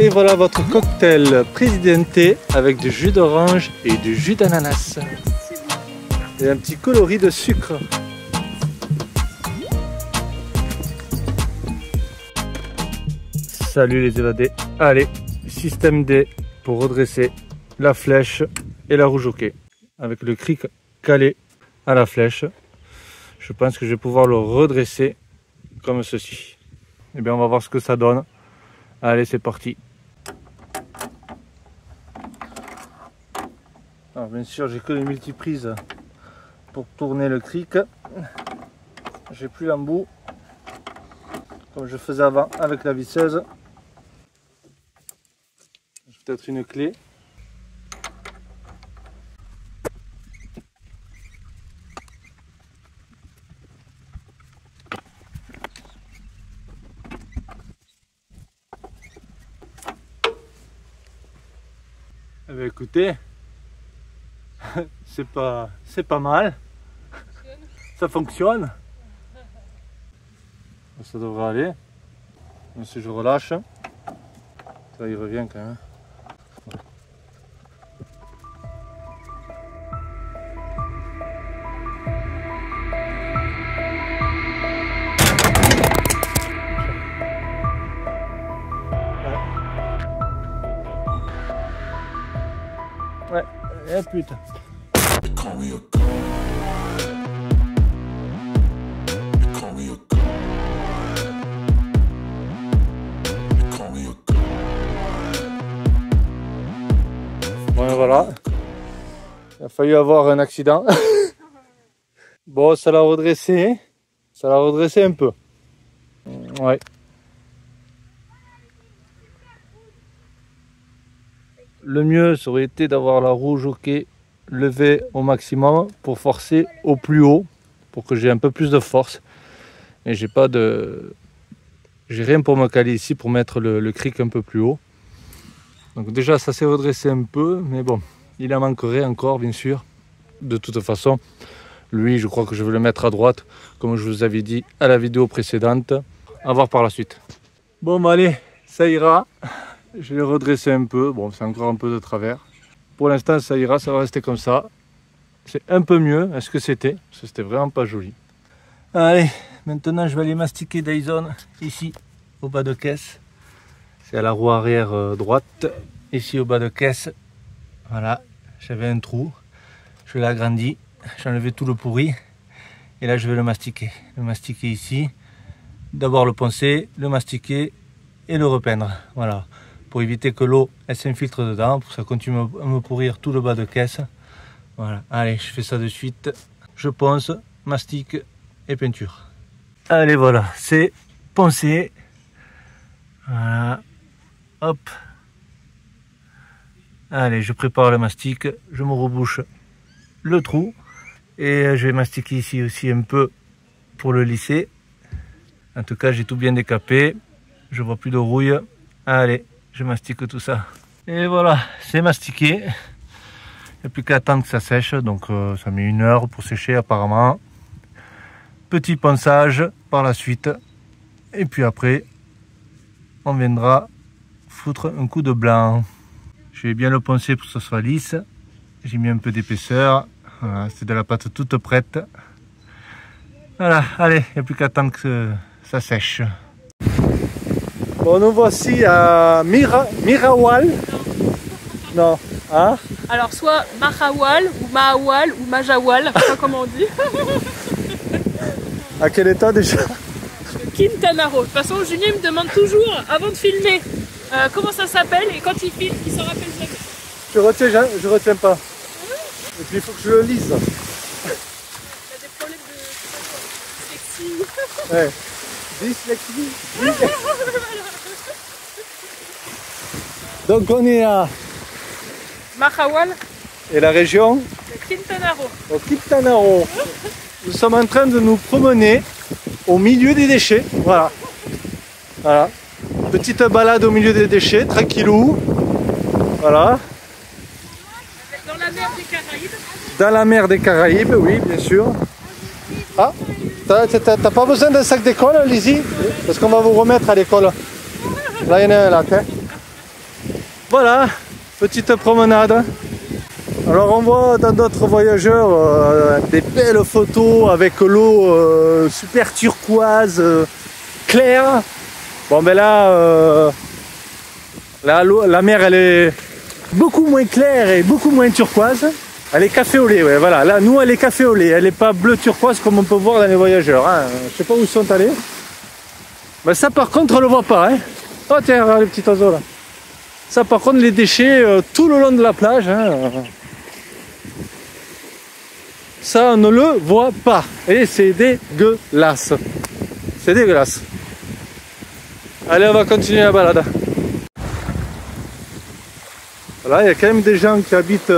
Et voilà votre cocktail Presidente avec du jus d'orange et du jus d'ananas. Et un petit coloris de sucre. Salut les évadés. Allez, système D pour redresser la flèche et la rouge hockey. Avec le cric calé à la flèche, je pense que je vais pouvoir le redresser comme ceci. Et bien on va voir ce que ça donne. Allez, c'est parti. Alors bien sûr, j'ai que les multiprises pour tourner le cric. J'ai plus l'embout comme je faisais avant avec la visseuse. J'ai peut-être une clé. Eh bien, écoutez, c'est pas mal, ça fonctionne, ça devrait aller. Même si je relâche, ça y revient quand même. Ouais, et putain. Bon, voilà. Il a failli avoir un accident. Bon, ça l'a redressé. Ça l'a redressé un peu. Ouais. Le mieux, ça aurait été d'avoir la rouge hockey levée au maximum pour forcer au plus haut, pour que j'ai un peu plus de force. Et j'ai rien pour me caler ici pour mettre le cric un peu plus haut. Donc déjà, ça s'est redressé un peu, mais bon, il en manquerait encore, bien sûr. De toute façon, lui, je crois que je vais le mettre à droite, comme je vous avais dit à la vidéo précédente. À voir par la suite. Bon, bah allez, ça ira. Je l'ai redressé un peu, bon c'est encore un peu de travers. Pour l'instant ça ira, ça va rester comme ça. C'est un peu mieux à ce que c'était, parce que c'était vraiment pas joli. Allez, maintenant je vais aller mastiquer Dyson ici au bas de caisse. C'est à la roue arrière droite, ici au bas de caisse. Voilà, j'avais un trou, je l'ai agrandi, j'ai enlevé tout le pourri. Et là je vais le mastiquer ici. D'abord le poncer, le mastiquer et le repeindre, voilà. Pour éviter que l'eau s'infiltre dedans, pour que ça continue à me pourrir tout le bas de caisse. Voilà, allez, je fais ça de suite. Je ponce, mastique et peinture. Allez, voilà, c'est poncé. Voilà, hop. Allez, je prépare le mastic, je me rebouche le trou. Et je vais mastiquer ici aussi un peu pour le lisser. En tout cas, j'ai tout bien décapé. Je vois plus de rouille. Allez, je mastique tout ça. Et voilà, c'est mastiqué. Il n'y a plus qu'à attendre que ça sèche. Donc ça met 1 heure pour sécher apparemment. Petit ponçage par la suite. Et puis après, on viendra foutre un coup de blanc. Je vais bien le poncer pour que ce soit lisse. J'ai mis un peu d'épaisseur. Voilà, c'est de la pâte toute prête. Voilà, allez, il n'y a plus qu'à attendre que ça sèche. Bon, nous voici à Mirawal. Non, hein? Alors soit Mahawal ou Mahawal ou Majawal, je sais pas comment on dit. À quel état déjà? Quintana Roo. De toute façon, Julien me demande toujours, avant de filmer, comment ça s'appelle, et quand il filme, il s'en rappelle jamais. Je retiens pas. Et puis il faut que je le lise. Il y a des problèmes de dyslexie. Ouais. Dyslexie. Donc on est à Mahawal et la région et Quintana Roo. au Quintana Roo. Nous sommes en train de nous promener au milieu des déchets. Voilà. Voilà. Petite balade au milieu des déchets, tranquillou. Voilà. Dans la mer des Caraïbes. Dans la mer des Caraïbes, oui, bien sûr. Ah, t'as pas besoin d'un sac d'école, Lizzie? Parce qu'on va vous remettre à l'école. Là, il y en a un là, hein. Voilà, petite promenade. Alors on voit dans d'autres voyageurs des belles photos avec l'eau super turquoise, claire. Bon ben là, la mer elle est beaucoup moins claire et beaucoup moins turquoise. Elle est café au lait, ouais, voilà. Là, nous elle est café au lait, elle n'est pas bleu turquoise comme on peut voir dans les voyageurs. Hein. Je sais pas où ils sont allés. Ben ça par contre on le voit pas. Hein. Oh tiens, regarde les petits oiseaux là. Ça par contre les déchets tout le long de la plage. Hein. Ça, on ne le voit pas. Et c'est dégueulasse. C'est dégueulasse. Allez, on va continuer la balade. Voilà, il y a quand même des gens qui habitent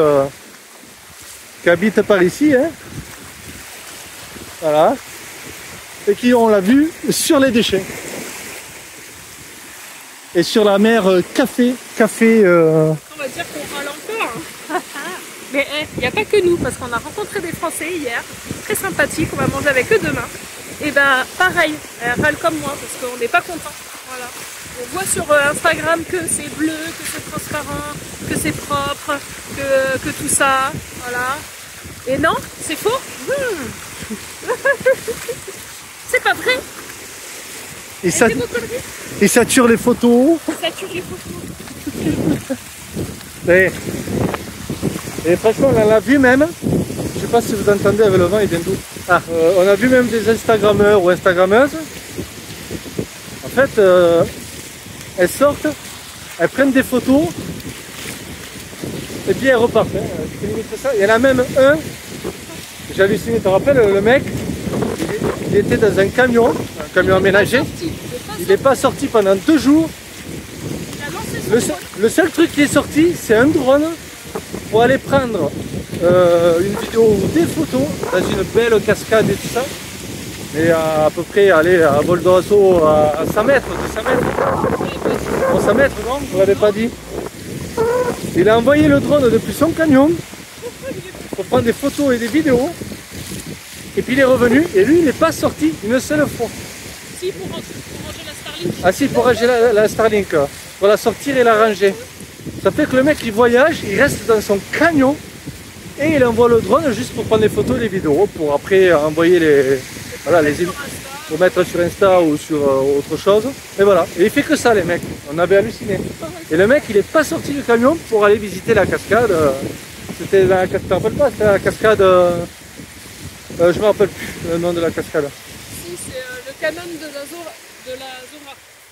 par ici. Hein. Voilà. Et qui ont la vue sur les déchets. Et sur la mer café. On va dire qu'on râle encore. Mais il n'y a pas que nous, parce qu'on a rencontré des Français hier, très sympathiques, on va manger avec eux demain. Et ben pareil, elles râlent comme moi, parce qu'on n'est pas content. Voilà. On voit sur Instagram que c'est bleu, que c'est transparent, que c'est propre, que tout ça, voilà. Et non, c'est faux. C'est pas vrai. Et ça tue les photos. Ça tue les photos. Et franchement, on l'a vu même, je sais pas si vous entendez avec le vent, il vient d'où. On a vu même des Instagrammeurs ou Instagrammeuses. En fait, elles sortent, elles prennent des photos, et puis elles repartent. Hein. Il y en a même un, j'ai halluciné, tu te rappelles, le mec, il était dans un camion aménagé, il n'est pas sorti pendant 2 jours. Le seul truc qui est sorti, c'est un drone. Pour aller prendre une vidéo ou des photos dans une belle cascade et tout ça, mais à peu près aller à vol d'oiseau à 100 mètres, 200 mètres. 100 mètres, non? Vous l'avez pas dit? Il a envoyé le drone depuis son camion pour prendre des photos et des vidéos, et puis il est revenu, et lui il n'est pas sorti une seule fois. Si, pour ranger la Starlink. Ah si, pour ranger la Starlink, pour la sortir et la ranger. Ça fait que le mec il voyage, il reste dans son camion et il envoie le drone juste pour prendre des photos et des vidéos pour après envoyer pour mettre sur Insta ou sur autre chose. Et voilà, et il fait que ça les mecs, on avait halluciné. Et le mec il est pas sorti du camion pour aller visiter la cascade. C'était la cascade, tu te rappelles pas, c'était la cascade, je me rappelle plus le nom de la cascade. Si, c'est le canon de la Zora.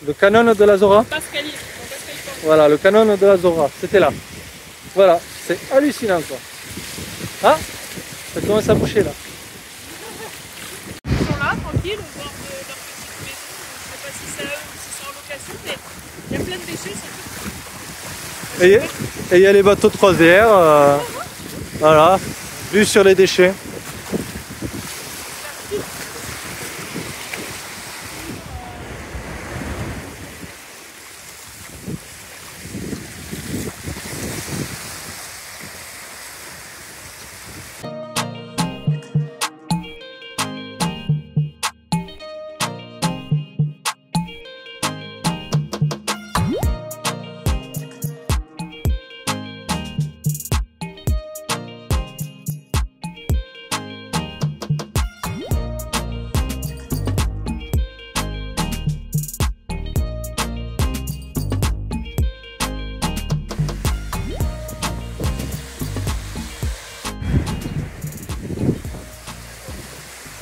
Le canon de la Zora? Pascali. Voilà, le canon de la Zora, c'était là. Voilà, c'est hallucinant quoi. Ah, ça commence à boucher là. Ils sont là, tranquilles, au bord de leur petite maison. Je ne sais pas si c'est à eux ou si c'est en location, mais il y a plein de déchets. Et il y a les bateaux de croisière, voilà, vue sur les déchets.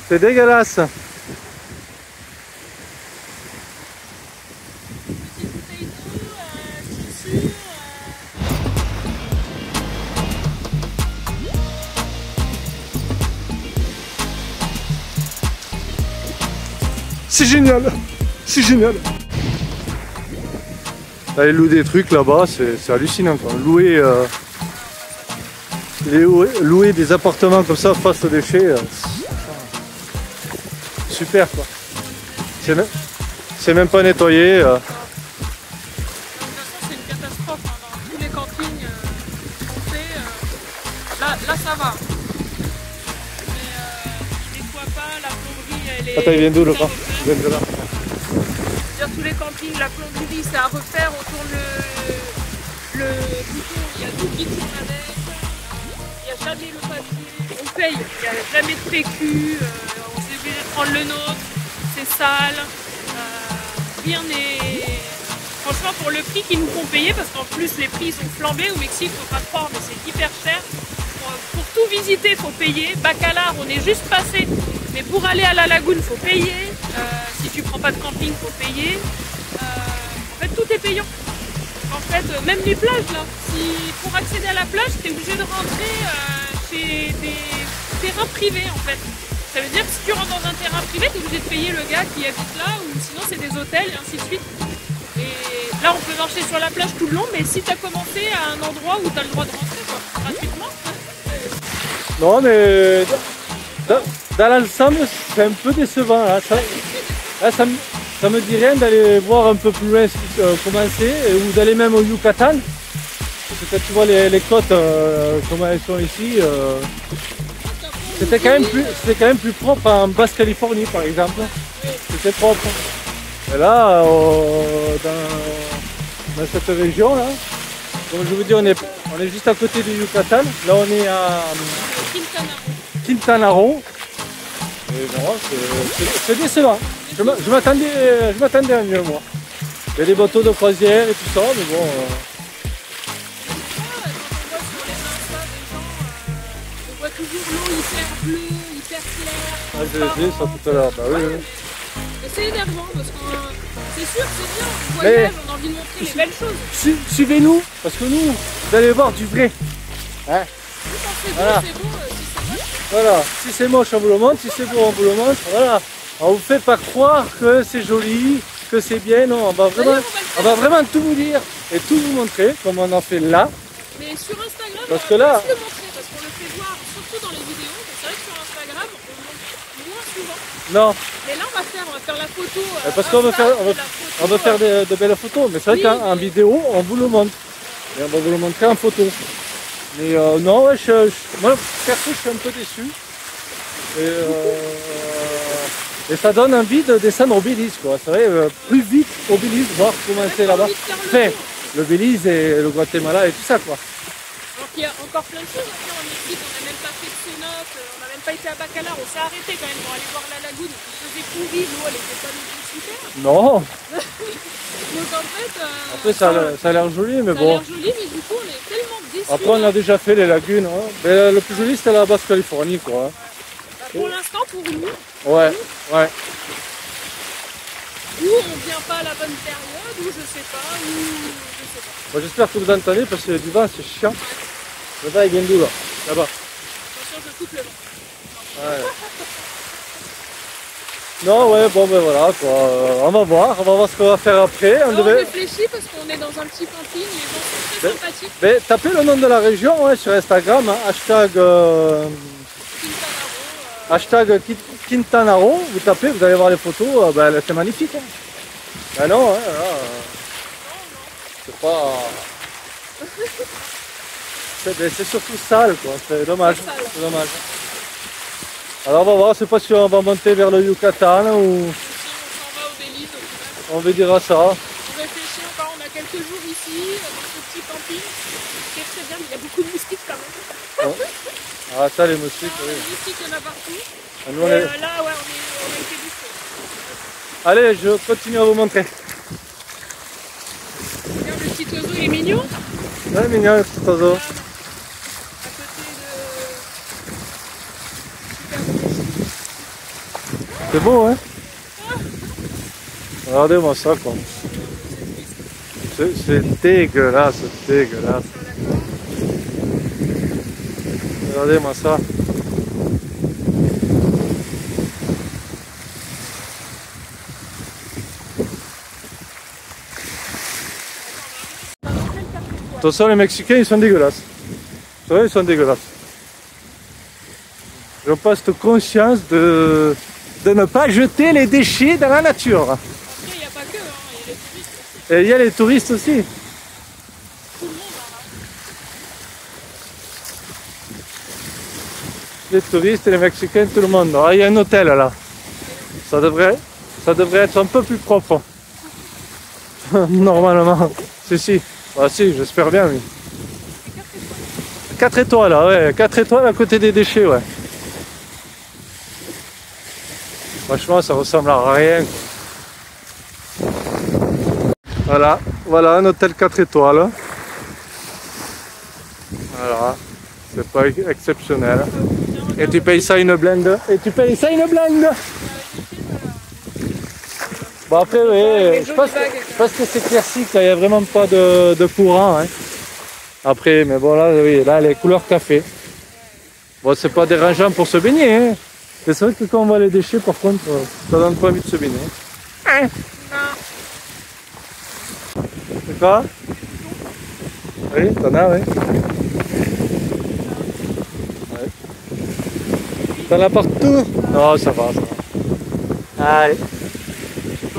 C'est dégueulasse. C'est génial, c'est génial. Aller louer des trucs là-bas, c'est hallucinant quoi. Louer des appartements comme ça face aux déchets, super quoi. C'est même pas nettoyé. De toute façon, c'est une catastrophe hein, dans tous les campings qu'on fait. Là, ça va. Mais des fois pas, la plomberie, elle est... Attends, il vient d'où le camp? Il vient de là. Tous les campings, la plomberie, c'est à refaire. On tourne Le bouton, il y a tout qui tourne avec, il n'y a jamais le papier, on paye, il n'y a jamais de PQ, on s'est obligé de prendre le nôtre, c'est sale, rien n'est... Franchement, pour le prix qu'ils nous font payer, parce qu'en plus les prix sont flambés au Mexique, faut pas croire, mais c'est hyper cher. Pour tout visiter, il faut payer. Bacalar, on est juste passé, mais pour aller à la lagune, il faut payer. Si tu prends pas de camping, il faut payer. En fait, tout est payant. En fait, même les plages, là, pour accéder à la plage, tu es obligé de rentrer chez des terrains privés, en fait. Ça veut dire que si tu rentres dans un terrain privé, tu es obligé de payer le gars qui habite là, ou sinon c'est des hôtels, et ainsi de suite. Et là, on peut marcher sur la plage tout le long, mais si tu as commencé à un endroit où tu as le droit de rentrer, quoi, gratuitement. Non, mais dans l'ensemble, c'est un peu décevant. Hein. Ça me dit rien d'aller voir un peu plus loin comment c'est, ou d'aller même au Yucatan. Parce que quand tu vois les côtes, comment elles sont ici, c'était quand même plus propre en Basse-Californie, par exemple. C'était propre. Et là, dans cette région, là, comme je vous dis, on est juste à côté du Yucatan. Là, on est à Quintana Roo. Et non, c'est décevant. Je m'attendais à mieux, moi. Il y a des bateaux de croisière et tout ça, mais bon... On voit toujours l'eau hyper bleue, hyper claire. Ah, j'ai dit ça tout à l'heure, bah oui. Et c'est énervant parce que c'est sûr, c'est bien, on voyage, on a envie de montrer les belles choses. Suivez-nous, parce que nous, vous allez voir du vrai. Hein? Voilà. Voilà, si c'est moche, on vous le montre, si c'est beau, on vous le montre. Voilà, on vous fait pas croire que c'est joli, que c'est bien, non, on va vraiment tout vous dire et tout vous montrer, comme on en fait là. Mais sur Instagram, parce on que là, va se le montrer, parce qu'on le fait voir surtout dans les vidéos, mais c'est vrai que sur Instagram, on montre moins souvent. Non. Mais là, on va faire la photo. Parce qu'on veut faire de belles photos, mais c'est vrai qu'en vidéo, on vous le montre. Et on va vous le montrer en photo. Mais non, ouais, moi perso, je suis un peu déçu. Et ça donne envie de descendre au Belize, quoi. C'est vrai, plus vite au Belize, voir comment c'est là-bas. Enfin, le Belize et le Guatemala et tout ça, quoi. Alors qu'il y a encore plein de choses à faire en Mexique. On n'a même pas fait de cénotes, on n'a même pas été à Bacalar. On s'est arrêté quand même pour aller voir la lagune. Il faisait pourri, l'eau elle était pas non plus super. Non. Donc en fait... Après ça a l'air joli, mais bon. Ça a l'air joli, mais du coup on est tellement déçus. Après on a déjà fait les lagunes. Hein. Mais le plus joli c'était la Basse-Californie, quoi. Bah, pour l'instant, pour nous. Ouais, ouais. Ou on vient pas à la bonne période, ou je sais pas, Bon, j'espère que vous entendez parce que du vent c'est chiant. Le vent il vient d'où là? Là-bas. Attention, je coupe le vent. Ouais. Non, ouais, bon ben voilà quoi. On va voir ce qu'on va faire après. On réfléchit parce qu'on est dans un petit camping, les gens sont très sympathiques. Mais tapez le nom de la région ouais, sur Instagram, hein, hashtag Quintana Roo, vous tapez, vous allez voir les photos, ben, c'est magnifique. Hein. Ben non, hein, c'est pas... c'est surtout sale, quoi. C'est dommage. C'est dommage. Alors on va voir, je sais pas si on va monter vers le Yucatan ou... Si on s'en va au Belize au final. On verra ça. On réfléchit encore, on a quelques jours ici, dans ce petit camping. C'est très bien, mais il y a beaucoup de moustiques quand même. Oh. Ah ça les moustiques, oui. Les moustiques, il y en a partout. Nous, là, ouais, on a été bouffés. Allez, je continue à vous montrer. Regarde, le petit oiseau, il est mignon. Ouais, mignon le petit oiseau. À côté de... C'est beau, hein? Regardez-moi ça, quoi. C'est dégueulasse, dégueulasse. Regardez-moi ça. Attention, les Mexicains, ils sont dégueulasses. C'est vrai, ils sont dégueulasses. Ils n'ont pas cette conscience de ne pas jeter les déchets dans la nature. Après, il n'y a pas que, hein, il y a les touristes. Et il y a les touristes aussi. Tout le monde, hein. Les touristes et les Mexicains, tout le monde. Ah, il y a un hôtel là. Ça devrait être un peu plus propre. Normalement. Si. Ah si, j'espère bien, oui. 4 étoiles, là, ouais. 4 étoiles à côté des déchets, ouais. Franchement, ça ressemble à rien, quoi. Voilà, voilà un hôtel 4 étoiles. Voilà, c'est pas exceptionnel. Et tu payes ça une blinde. Et tu payes ça une blinde. Bon après, oui, je pense que c'est classique, il n'y a vraiment pas de courant. Hein. Après, mais bon là, oui, là les couleurs café. Bon, c'est pas dérangeant pour se baigner. Hein. Mais c'est vrai que quand on voit les déchets, par contre, ça donne pas envie de se baigner. Hein. C'est quoi? Oui, t'en as, oui. Ouais. T'en as partout? Non, ça va, ça va. Allez.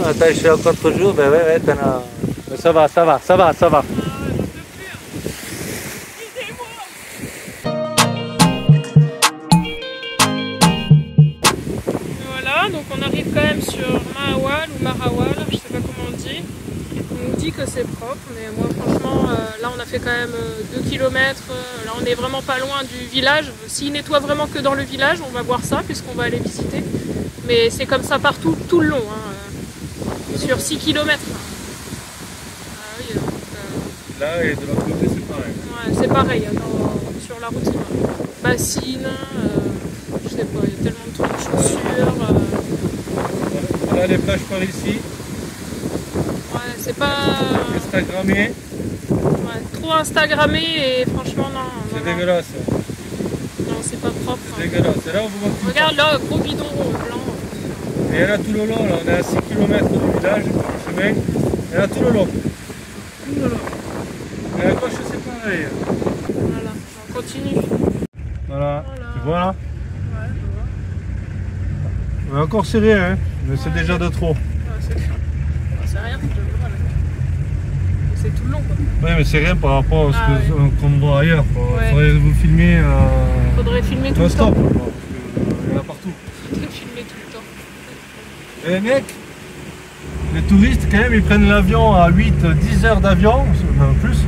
Attends, je suis en contre-jour, ben ouais, t'en as. Mais ça va, ça va, ça va, ça va. Voilà, donc on arrive quand même sur Mahawal ou Marawal, je sais pas comment on dit. On nous dit que c'est propre, mais moi franchement, là on a fait quand même 2 km, là on est vraiment pas loin du village. S'ils nettoient vraiment que dans le village, on va voir ça puisqu'on va aller visiter. Mais c'est comme ça partout, tout le long, hein, sur 6 km. Ah oui, donc, là et de l'autre côté c'est pareil. Ouais, c'est pareil, sur la route. Bassine, je sais pas, il y a tellement de trucs, chaussures. Voilà les plages par ici. Ouais, c'est pas... Instagrammé. Ouais, trop Instagrammé et franchement non. C'est dégueulasse. Non, c'est pas propre. C'est dégueulasse. C'est là où vous voyez. Regarde là, gros bidon blanc. Et là tout le long, là, on est à 6 km du village, du chemin. Et là tout le long. Tout le long. Et à gauche c'est pareil. Voilà, on continue. Voilà. Tu vois là? Ouais, je vois. On est encore serré, hein, mais c'est déjà de trop. Ouais, c'est rien, c'est déjà mal. C'est tout le long quoi. Oui, mais c'est rien par rapport à ce qu'on voit ailleurs. Il Ouais. faudrait vous filmer. Faudrait filmer tout le temps. Non-stop. Il y en a partout. Faudrait filmer tout le temps. Et les mecs, les touristes quand même, ils prennent l'avion à 8-10 heures d'avion, même plus,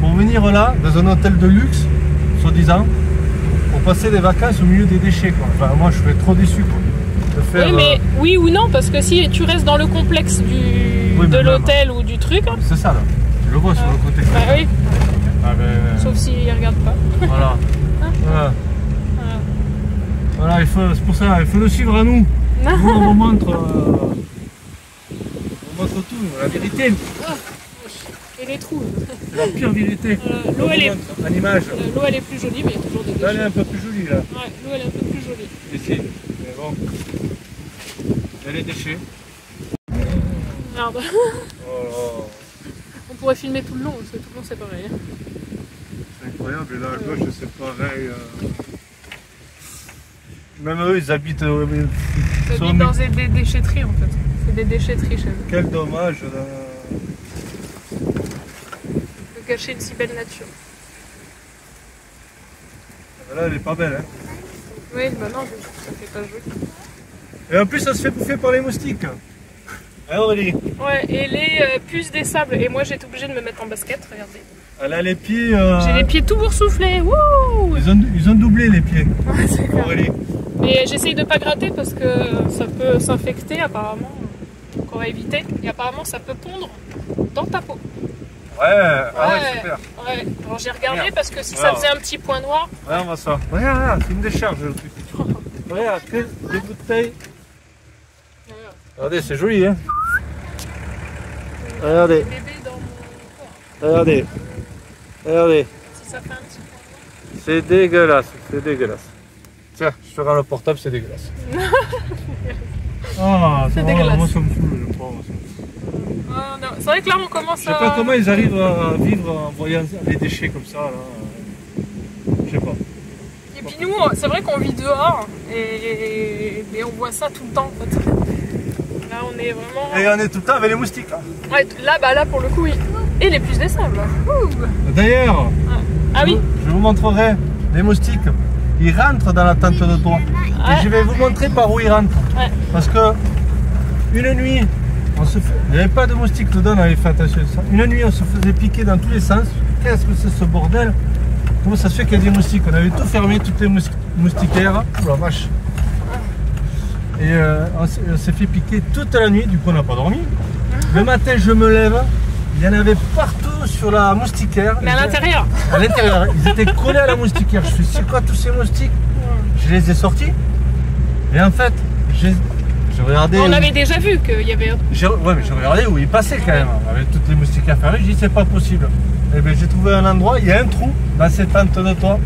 pour venir là, dans un hôtel de luxe, soi-disant, pour passer des vacances au milieu des déchets, quoi. Enfin, moi je serais trop déçu, quoi. De faire, oui, mais oui ou non, parce que si tu restes dans le complexe de l'hôtel ou du truc. Hein. C'est ça là, je le vois sur le côté. Bah oui. Ah, ben... Sauf s'ils regardent pas. Voilà. Voilà. Voilà, c'est pour ça, il faut le suivre à nous. Nous on vous montre, tout, la vérité. Et les trous. La pure vérité. L'eau elle est... à l'image. L'eau elle est plus jolie, mais il y a toujours des déchets. Là elle est un peu plus jolie là. Ouais, l'eau elle est un peu plus jolie. Ici, mais bon. Il y a les déchets. Merde. Oh. On pourrait filmer tout le long, parce que tout le long c'est pareil. C'est incroyable, et là à gauche c'est pareil. Même eux ils habitent. Ils habitent dans des déchetteries en fait. C'est des déchetteries chez eux. Quel dommage De cacher une si belle nature. Là elle est pas belle hein. Oui, bah non, ça fait pas joli. Et en plus ça se fait bouffer par les moustiques. Hein Aurélie? Ouais, et les puces des sables. Et moi j'étais obligée de me mettre en basket, regardez. Elle a les pieds. J'ai les pieds tout boursouflés. Wouh! Ils ont doublé les pieds. Ouais, c'est clair. Aurélie. Et j'essaye de pas gratter parce que ça peut s'infecter apparemment. Donc on va éviter. Et apparemment ça peut pondre dans ta peau. Ouais, ah ouais, super. Ouais. Alors j'ai regardé parce que si voilà. ça faisait un petit point noir. Regarde moi ça. Regarde, c'est une décharge le truc. Regarde, que des bouteilles. Regardez, c'est joli hein. Regardez. Des bébés dans mon corps. Regardez. Regardez. Si ça fait un petit point noir. C'est dégueulasse, c'est dégueulasse. Tiens, je te rends le portable, c'est dégueulasse. Ah, c'est dégueulasse. Moi ça me fout, je crois. C'est vrai que là on commence Je sais pas comment ils arrivent à vivre en voyant les déchets comme ça là. Je sais pas. Et puis nous, c'est vrai qu'on vit dehors et on voit ça tout le temps en fait. Là on est vraiment... Et on est tout le temps avec les moustiques. Hein. Ouais, là pour le coup oui. Et les puces des sables. D'ailleurs, ah oui. Je vous montrerai les moustiques. Ils rentrent dans la tente de toit. Et je vais vous montrer par où ils rentrent. Ouais. Parce que une nuit, Il n'y avait pas de moustiques dedans, on avait fait attention à ça. Une nuit, on se faisait piquer dans tous les sens. Qu'est-ce que c'est ce bordel? Comment ça se fait qu'il y a des moustiques? On avait tout fermé, toutes les moustiquaires. Oh la vache. Et on s'est fait piquer toute la nuit, du coup on n'a pas dormi. Le matin, je me lève, il y en avait partout sur la moustiquaire. Mais à l'intérieur? À l'intérieur, ils étaient collés à la moustiquaire. Je fais, c'est quoi tous ces moustiques? Je les ai sortis. Et en fait, j'ai regardé. On avait déjà vu qu'il y avait. Ouais, mais j'ai regardé où ils passaient quand même. Avec toutes les moustiquaires fermées, j'ai dit, c'est pas possible. Et bien, j'ai trouvé un endroit, il y a un trou dans cette tente de toit.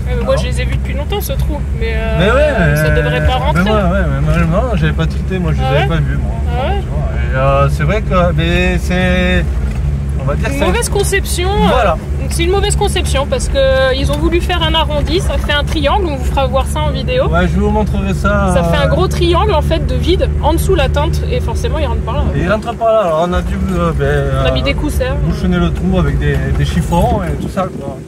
Ouais, mais moi, je les ai vus depuis longtemps, ce trou. Mais, ouais, ça devrait pas rentrer. Mais non, j'avais pas tilté, moi, je les avais pas vus. Moi. C'est vrai que c'est. On va dire une mauvaise conception. Voilà. C'est une mauvaise conception parce qu'ils ont voulu faire un arrondi, ça fait un triangle, on vous fera voir ça en vidéo. Ouais, je vous montrerai ça. Ça fait un gros triangle en fait de vide en dessous la tente et forcément il rentre par là. Et il rentre par là, alors on a dû on a mis des coussins. Bouchonner le trou avec des chiffons et tout ça. Quoi.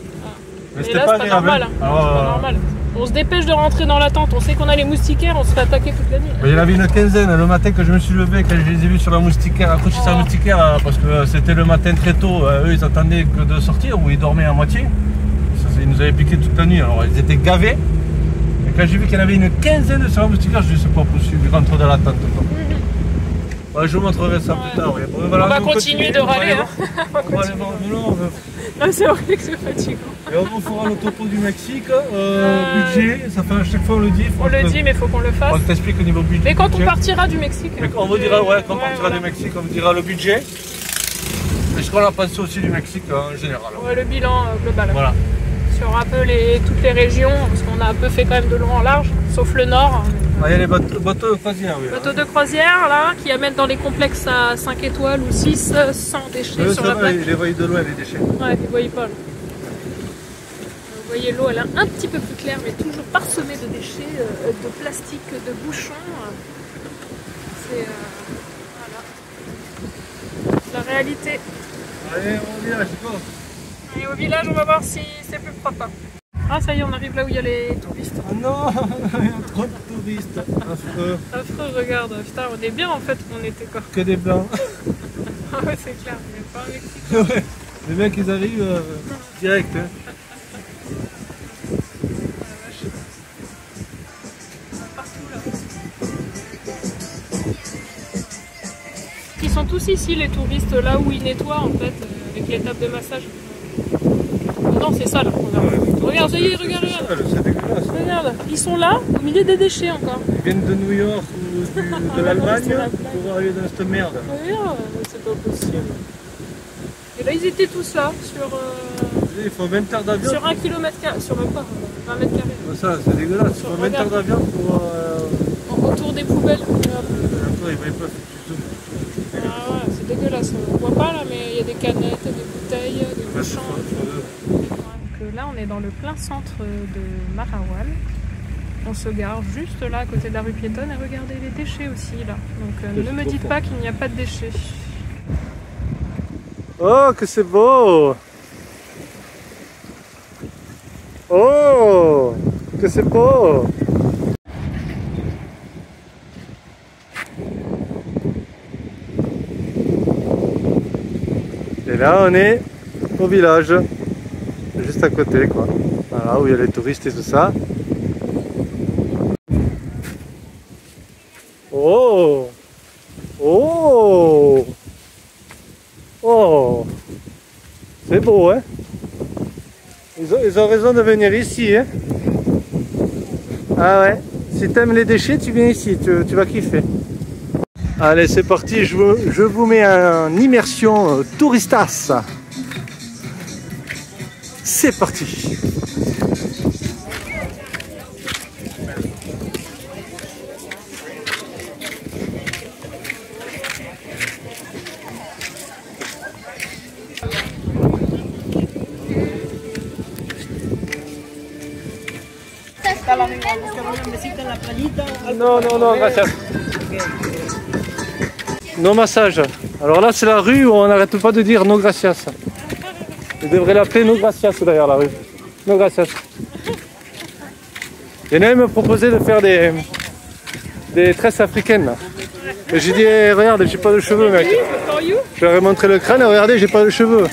Mais là c'est pas normal. Hein. Alors, c'est pas normal. On se dépêche de rentrer dans la tente, on sait qu'on a les moustiquaires, on se fait attaquer toute la nuit. Il y en avait une quinzaine le matin que je me suis levé, quand je les ai vus sur la moustiquaire, accrochés sur la moustiquaire, parce que c'était le matin très tôt, eux ils attendaient que de sortir ou ils dormaient à moitié. Ils nous avaient piqué toute la nuit, alors ils étaient gavés. Et quand j'ai vu qu'il y en avait une quinzaine sur la moustiquaire, je me suis dit c'est pas possible, ils rentrent dans la tente. Ouais, je vous montrerai ça plus tard. On va continuer de râler. On va aller voir. Non, c'est vrai que c'est fatigant. Et on vous fera le topo du Mexique. Budget, ça fait à chaque fois on le dit. On le dit, mais il faut qu'on le fasse. On t'explique au niveau budget. Mais quand on partira du Mexique. On vous dira, quand on partira du Mexique, on vous dira le budget. Et ce qu'on a pensé aussi du Mexique en général. Ouais, le bilan global. Voilà. Sur un peu toutes les régions, parce qu'on a un peu fait quand même de long en large, sauf le nord. Il y a les bateaux de croisière, oui. Bateaux de croisière, là, qui amènent dans les complexes à 5 étoiles ou 6 sans déchets sur la plaque. Ils les voyaient de loin, les déchets. Ouais, ils ne voyaient pas. Là. Vous voyez, l'eau, elle est un petit peu plus claire, mais toujours parsemée de déchets, de plastique, de bouchons. C'est voilà. La réalité. Allez, on vient, je pense. Et au village, on va voir si c'est plus propre. Ah, ça y est, on arrive là où il y a les touristes. Oh non, il y a trop de touristes. Affreux. Affreux, regarde. Putain, on est bien en fait qu'on était quoi. Que des blancs. Ah ouais, c'est clair, mais pas un Mexicain. Ouais, les mecs, ils arrivent direct. Hein. Partout là. Ils sont tous ici, les touristes, là où ils nettoient en fait, avec les tables de massage. Non, c'est ça là. Regarde, ça y est, regarde. C'est dégueulasse. Regarde, ils sont là, au milieu des déchets encore. Ils viennent de New York ou de l'Allemagne pour arriver dans cette merde. Regarde, c'est pas possible. Et là, ils étaient tous là, sur... Il faut 20 heures d'avion. Sur 1 km², sur même pas, 20 mètres carrés. Ça, c'est dégueulasse. Il faut 20 heures d'avion pour... Autour des poubelles. Ils voient pas. Ah ouais, c'est dégueulasse. On voit pas là, mais il y a des canettes, des bouteilles, des bouchons. Donc là, on est dans le plein centre de Marawal. On se gare juste là, à côté de la rue piétonne. Et regardez les déchets aussi là. Donc ne me dites pas qu'il n'y a pas de déchets. Oh, que c'est beau! Oh, que c'est beau! Et là, on est au village, juste à côté, quoi. Voilà, où il y a les touristes et tout ça. Oh! Oh! Oh! C'est beau, hein? Ils ont raison de venir ici, hein? Ah ouais, si t'aimes les déchets, tu viens ici, tu vas kiffer. Allez, c'est parti, je vous mets en immersion touristas. C'est parti. Non, non, non, gracias. No massage. Alors là, c'est la rue où on n'arrête pas de dire no gracias. Ils devraient l'appeler no gracias d'ailleurs, la rue. No gracias. Il y en a même proposé de faire des tresses africaines. Là. Et j'ai dit, hey, regarde, j'ai pas de cheveux, mec. For you. Je leur ai montré le crâne, regardez, j'ai pas de cheveux.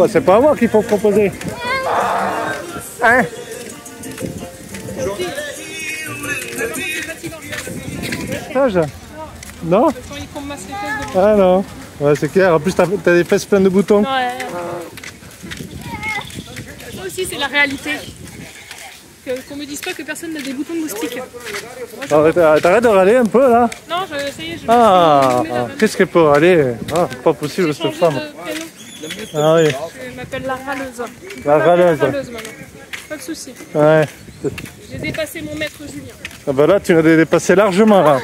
C'est pas à moi qu'il faut proposer. Hein? Sage? Non? Quand ils font masser les fesses de Ah non. Ouais, c'est clair. En plus, t'as des fesses pleines de boutons. Ouais. Ça aussi, c'est la réalité. Qu'on me dise pas que personne n'a des boutons de moustique. T'arrêtes de râler un peu là? Non, ça y est, je Ah, qu'est-ce qu'elle peut râler? Ah, pas possible cette femme. Ah oui. Je m'appelle la râleuse. La râleuse. Maintenant. Pas de souci. Ouais. J'ai dépassé mon maître Julien. Ah bah là, tu l'as dépassé largement. Là.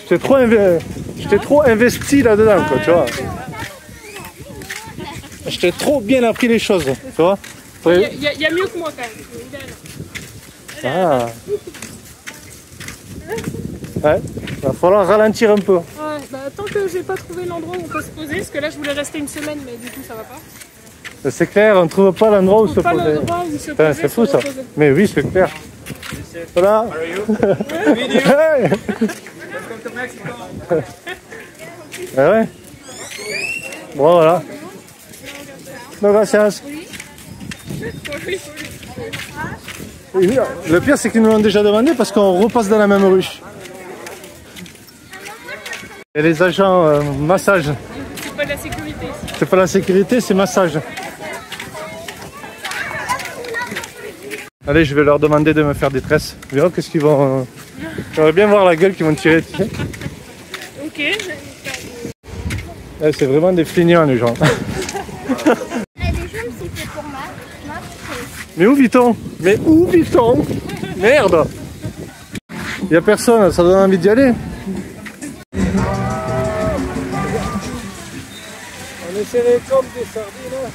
J'étais trop investi là-dedans, quoi, tu vois. J'étais trop bien appris les choses, tu vois. Il y a mieux que moi quand même. Ah. Ouais, va falloir ralentir un peu. Ouais, bah, tant que j'ai pas trouvé l'endroit où on peut se poser, parce que là je voulais rester une semaine, mais du coup ça va pas. C'est clair, on ne trouve pas l'endroit où se Pas poser. l'endroit où se poser. C'est fou ça. Mais oui, c'est clair. Voilà. Hey. Ouais. Bon, voilà. No gracias. Le pire, c'est qu'ils nous l'ont déjà demandé parce qu'on repasse dans la même rue. Et les agents massage. C'est pas de la sécurité ici. C'est pas la sécurité, c'est massage. Allez, je vais leur demander de me faire des tresses. Je verrai qu'est-ce qu'ils vont... J'aimerais bien voir la gueule qu'ils vont tirer. Ok. C'est vraiment des feignants, les gens. Mais où vit-on? Mais où vit-on? Merde! Il n'y a personne, ça donne envie d'y aller. On est serré comme des sardines.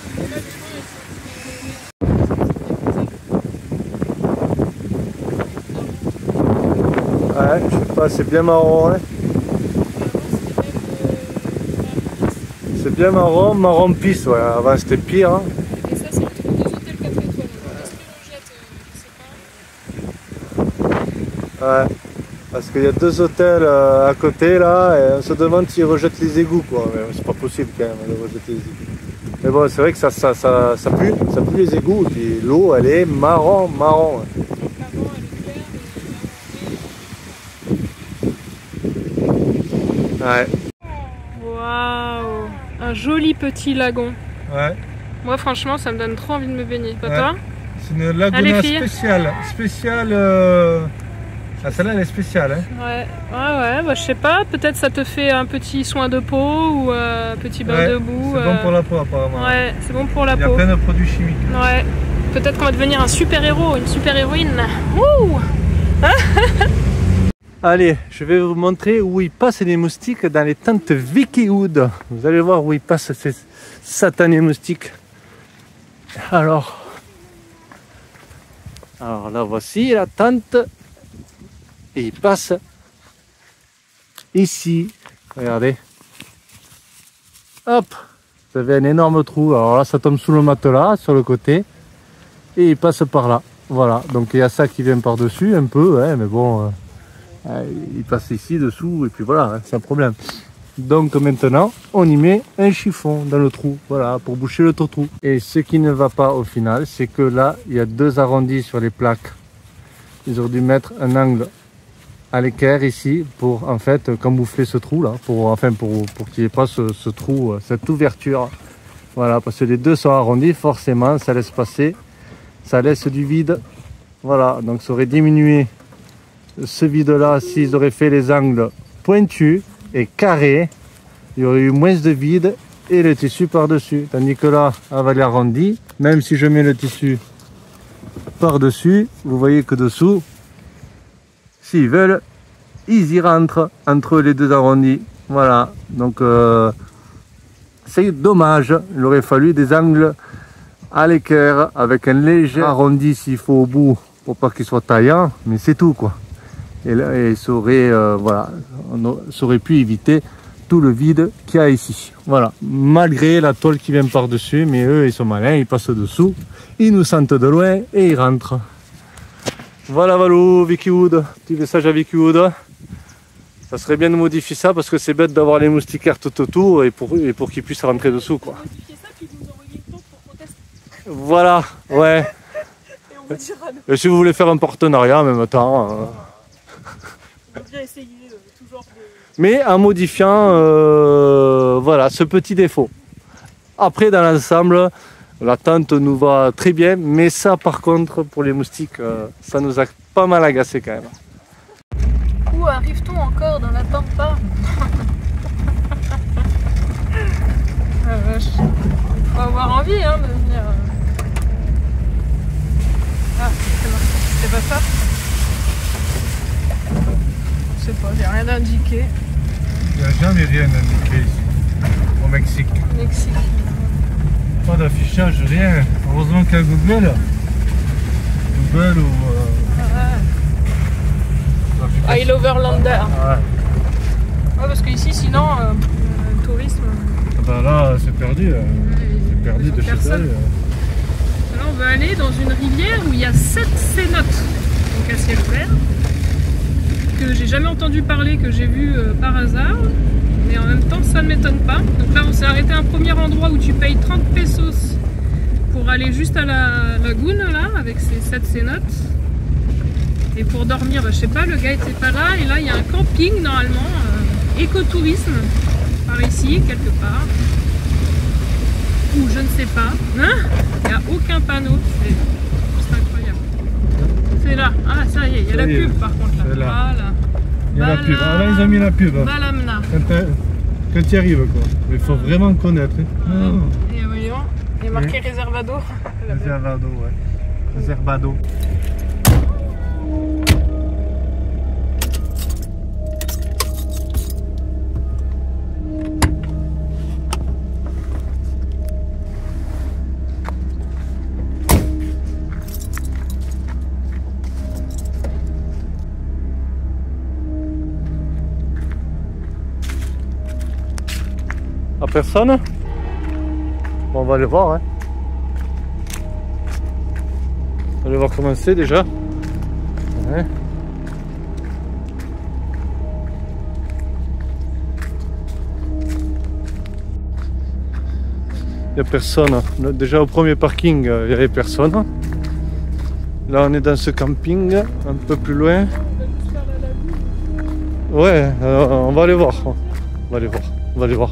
Ouais, je sais pas, c'est bien marron, hein. C'est bien marron, marron pisse, ouais. Avant c'était pire. Hein. Et ça, c'est entre deux hôtels 4 étoiles. Est-ce qu'on jette, Ouais, parce qu'il y a deux hôtels à côté là, et on se demande s'ils rejettent les égouts, quoi. Mais c'est pas possible quand même de rejeter les égouts. Mais bon, c'est vrai que ça pue les égouts, et puis l'eau elle est marron. Ouais. Waouh, un joli petit lagon. Ouais. Moi franchement ça me donne trop envie de me baigner, pas toi? C'est une laguna spéciale. Ah, celle-là elle est spéciale. Hein. Ouais, bah, je sais pas, peut-être ça te fait un petit soin de peau ou un petit bain de boue. C'est bon pour la peau apparemment. Ouais, c'est bon pour la peau. Il y a plein de produits chimiques. Ouais, peut-être qu'on va devenir un super héros, une super héroïne. Wouh. Allez, je vais vous montrer où ils passent les moustiques dans les tentes Vikiwood. Vous allez voir où ils passent ces satanés moustiques. Alors là voici la tente. Et ils passent ici. Regardez. Hop. Vous avez un énorme trou. Alors là ça tombe sous le matelas, sur le côté. Et ils passent par là. Voilà. Donc il y a ça qui vient par-dessus un peu. Ouais, mais bon... il passe ici dessous et puis voilà, c'est un problème. Donc maintenant on y met un chiffon dans le trou, voilà, pour boucher le trou. Et ce qui ne va pas au final, c'est que là il y a deux arrondis sur les plaques. Ils auraient dû mettre un angle à l'équerre ici pour en fait camoufler ce trou là, pour qu'il n'y ait pas ce trou, cette ouverture. Voilà, parce que les deux sont arrondis, forcément ça laisse passer, ça laisse du vide. Voilà, donc ça aurait diminué ce vide là s'ils auraient fait les angles pointus et carrés. Il y aurait eu moins de vide et le tissu par dessus, tandis que là avec l'arrondi, même si je mets le tissu par dessus, vous voyez que dessous, s'ils veulent, ils y rentrent entre les deux arrondis. Voilà, donc c'est dommage. Il aurait fallu des angles à l'équerre avec un léger arrondi s'il faut au bout pour pas qu'il soit taillant, mais c'est tout quoi. Et là, ça aurait pu éviter tout le vide qu'il y a ici. Voilà, malgré la tôle qui vient par-dessus, mais eux, ils sont malins, ils passent dessous, ils nous sentent de loin et ils rentrent. Voilà, Valou, Vikiwood, petit message à Vikiwood. Ça serait bien de modifier ça parce que c'est bête d'avoir les moustiquaires tout autour et pour qu'ils puissent rentrer dessous, quoi. Modifier ça, puis nous envoyer une tente pour qu'on teste. Voilà, ouais. Et on vous dira, Et si vous voulez faire un partenariat en même temps. on va bien essayer toujours de... Mais en modifiant voilà, ce petit défaut. Après, dans l'ensemble, la tente nous va très bien, mais ça, par contre, pour les moustiques, ça nous a pas mal agacé quand même. Où arrive-t-on encore dans la pampa? Ah, vache. Faut avoir envie hein, de venir. Ah, c'est pas ça? Je sais pas, j'ai rien indiqué. Il n'y a jamais rien indiqué ici, au Mexique. Mexique. Pas d'affichage, rien. Heureusement qu'il y a Google. Google ou... I Loverlander. Ouais. Ouais, parce qu'ici, sinon, le tourisme. Ah bah là, c'est perdu. C'est perdu de chez personne. elle. Là, on va aller dans une rivière où il y a 7 cénotes, donc à ciel ouvert, que j'ai jamais entendu parler, que j'ai vu par hasard. Mais en même temps, ça ne m'étonne pas. Donc là, on s'est arrêté à un premier endroit où tu payes 30 pesos pour aller juste à la lagune, là, avec ces 7 cénotes. Et pour dormir, bah, je sais pas, le gars était pas là. Et là, il y a un camping, normalement, écotourisme, par ici, quelque part. Ou je ne sais pas. Hein? Il n'y a aucun panneau. C'est incroyable. C'est là. Ah, ça y est, il y a la pub, par contre, là. Voilà. Il y a la pub. Ah là, ils ont mis la pub. Balamna. Quand tu y arrives, quoi. Mais il faut vraiment connaître. Hein. Et voyons, il est marqué Reservado. Reservado, ouais. Reservado. À personne? Bon, on va aller voir. Hein. On va aller voir comment c'est déjà. Ouais. Il n'y a personne. Déjà au premier parking, il n'y avait personne. Là, on est dans ce camping, un peu plus loin. Ouais, on va aller voir. On va aller voir. On va aller voir.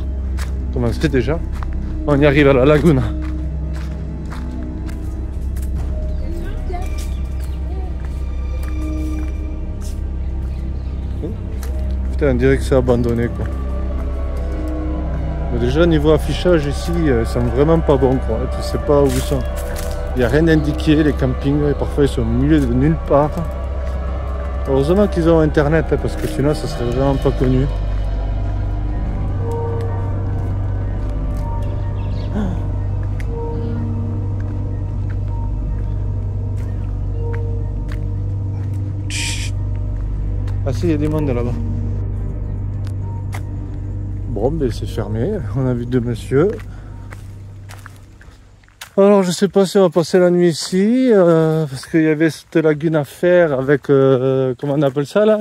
Comment c'était déjà? On y arrive à la lagune. Putain, on dirait que c'est abandonné quoi. Mais déjà niveau affichage ici, ils sont vraiment pas bons quoi. Tu sais pas où ils sont. Il n'y a rien indiqué, les campings, et parfois ils sont au milieu de nulle part. Heureusement qu'ils ont internet, hein, parce que sinon ça serait vraiment pas connu. Ah si, il y a des monde là-bas. Bon, ben c'est fermé. On a vu deux messieurs. Alors, je sais pas si on va passer la nuit ici, parce qu'il y avait cette lagune à faire avec, comment on appelle ça là,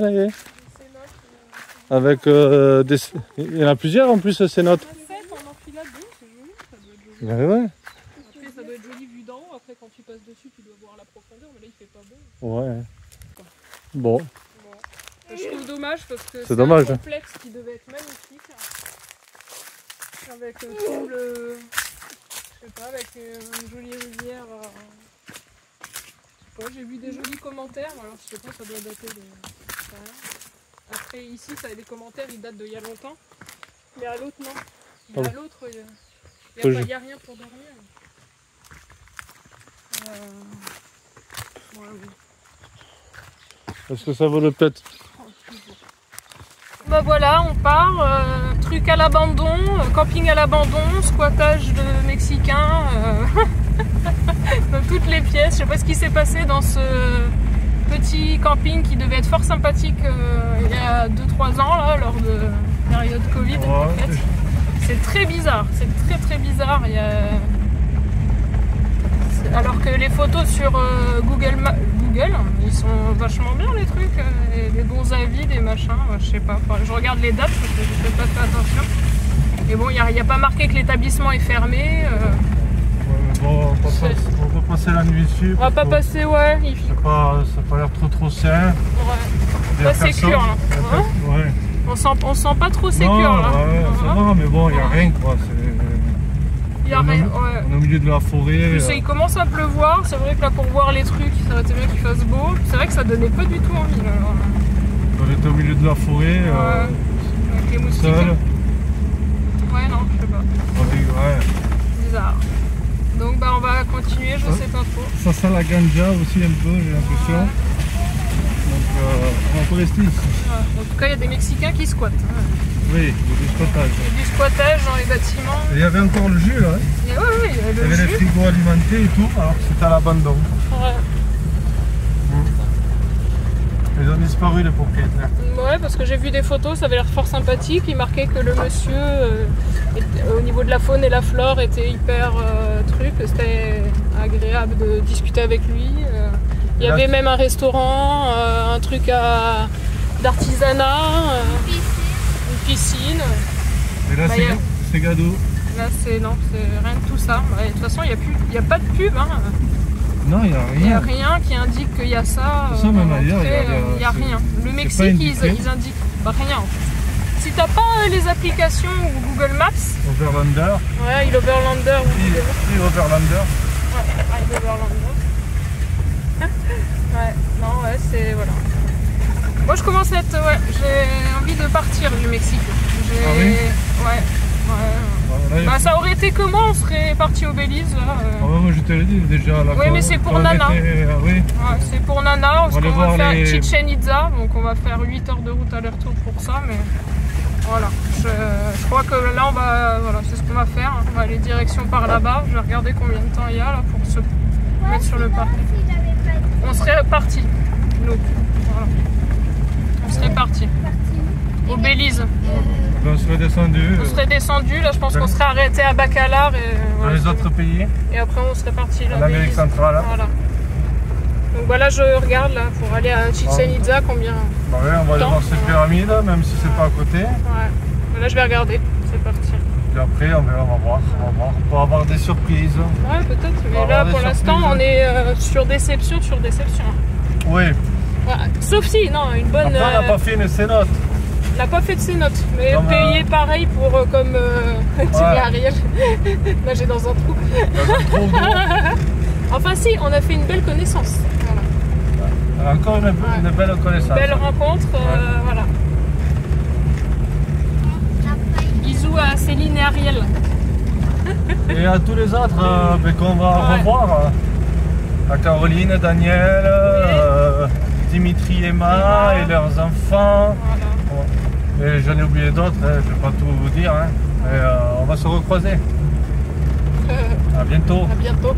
avec des... Il y en a plusieurs en plus, ces notes. On enfila 2, c'est joli, ça doit être joli. Ouais, ouais. Après, ça doit être joli vu d'en haut. Après, quand tu passes dessus, tu dois voir la profondeur, mais là, il fait pas beau. Ouais. Bon. Je trouve dommage parce que c'est dommage, un complexe qui devait être magnifique. Avec tout le... Je sais pas, avec une jolie rivière. Je sais pas, j'ai vu des jolis commentaires. Alors, je sais pas, ça doit dater de... Après, ici, ça, les commentaires, ils datent d'il y a longtemps. Mais à l'autre, non. Mais à l'autre, il n'y a rien pour dormir. Ouais, oui. Est-ce que ça vaut le pet? Bah voilà, on part, truc à l'abandon, camping à l'abandon, squattage de Mexicains, dans toutes les pièces. Je sais pas ce qui s'est passé dans ce petit camping qui devait être fort sympathique il y a 2-3 ans, là, lors de la période Covid. Ouais. En fait. C'est très bizarre, c'est très bizarre. Il y a... Alors que les photos sur Google, ils sont vachement bien les trucs, des bons avis, des machins, je sais pas. Enfin, je regarde les dates parce que je fais pas fait attention. Et bon, il n'y a pas marqué que l'établissement est fermé. Ouais, bon, on va pas passer la nuit dessus. On va pas passer, ouais. Ça n'a pas l'air trop sain. Ouais. Pas sécure là. Hein Ouais. On sent pas trop sécure là. Ouais, ça va, mais bon, il n'y a rien quoi. Il y a rien, ouais. On est au milieu de la forêt. Il commence à pleuvoir, c'est vrai que là pour voir les trucs, ça aurait été bien qu'il fasse beau. C'est vrai que ça donnait pas du tout envie là. On était au milieu de la forêt. Avec les moustiques. Seul. Ouais, non, je sais pas. Ouais. Bizarre. Donc bah on va continuer, je sais pas trop. Ça sent la ganja aussi un peu, j'ai l'impression. Ouais. Donc on va rester ici. Ouais. En tout cas, il y a des Mexicains qui squattent. Oui, il y a du squattage. Il y a du squattage dans les bâtiments. Et il y avait encore le jus là. Et ouais, il y avait Il y avait le les jus. frigos alimentés et tout, alors que c'était à l'abandon. Ouais. Ils ont disparu les propriétaires. Ouais, parce que j'ai vu des photos, ça avait l'air fort sympathique. Il marquait que le monsieur, au niveau de la faune et la flore, était hyper truc. C'était agréable de discuter avec lui. Il y avait même un restaurant, un truc d'artisanat, une piscine. Et là, c'est Gado. Là, c'est rien de tout ça. Ouais, de toute façon, il n'y a pas de pub. Hein. Non, il n'y a Il n'y a rien. rien qui indique qu'il y a ça. Même ailleurs, il n'y a rien. Le Mexique, ils indiquent rien. En fait. Si tu n'as pas les applications ou Google Maps, Overlander. ouais, il Overlander ou Overlander. Ouais, Overlander. Ouais, non, ouais, c'est. Voilà. Moi, je commence à être. Ouais, j'ai envie de partir du Mexique. Ah oui? Ouais. Voilà, Bah, ça aurait été comment on serait parti au Belize là, Ah ouais, moi je te l'ai dit déjà. Là, oui, mais c'est pour Nana. Oui. Ouais, c'est pour Nana, parce qu'on va faire les... Chichen Itza, donc on va faire 8 heures de route aller-retour pour ça, mais voilà. Je crois que là, voilà, c'est ce qu'on va faire. On va aller direction par là-bas. Je vais regarder combien de temps il y a là pour se mettre sur le parking. On serait parti, nous. Voilà. On serait parti. Au Belize. On serait descendu. On serait descendu, là je pense qu'on serait arrêté à Bacalar et dans voilà, les autres pays. Et après on serait parti là. En Amérique centrale. Hein. Voilà. Donc voilà, je regarde là pour aller à Chichen Itza combien. Bah ouais, on va aller voir ces pyramides, même si c'est pas à côté. Ouais. Là je vais regarder, c'est parti. Et après on va voir. Pour avoir des surprises. Ouais, peut-être, mais là pour l'instant on est sur déception. Oui. Voilà. Sauf si, non, une bonne. Après on n'a pas fait une cénote. On n'a pas fait de ses notes, mais comme, payé pareil pour comme Ariel, nager dans un trou. Dans un trou d'eau. Enfin si, on a fait une belle connaissance. Voilà. Encore une belle connaissance. Une belle rencontre, voilà. Bisous à Céline et Ariel. Et à tous les autres qu'on va revoir. À Caroline, Daniel, Dimitri, Emma et leurs enfants. Voilà. Et j'en ai oublié d'autres, je ne vais pas tout vous dire. Hein. Mais on va se recroiser. À bientôt. À bientôt.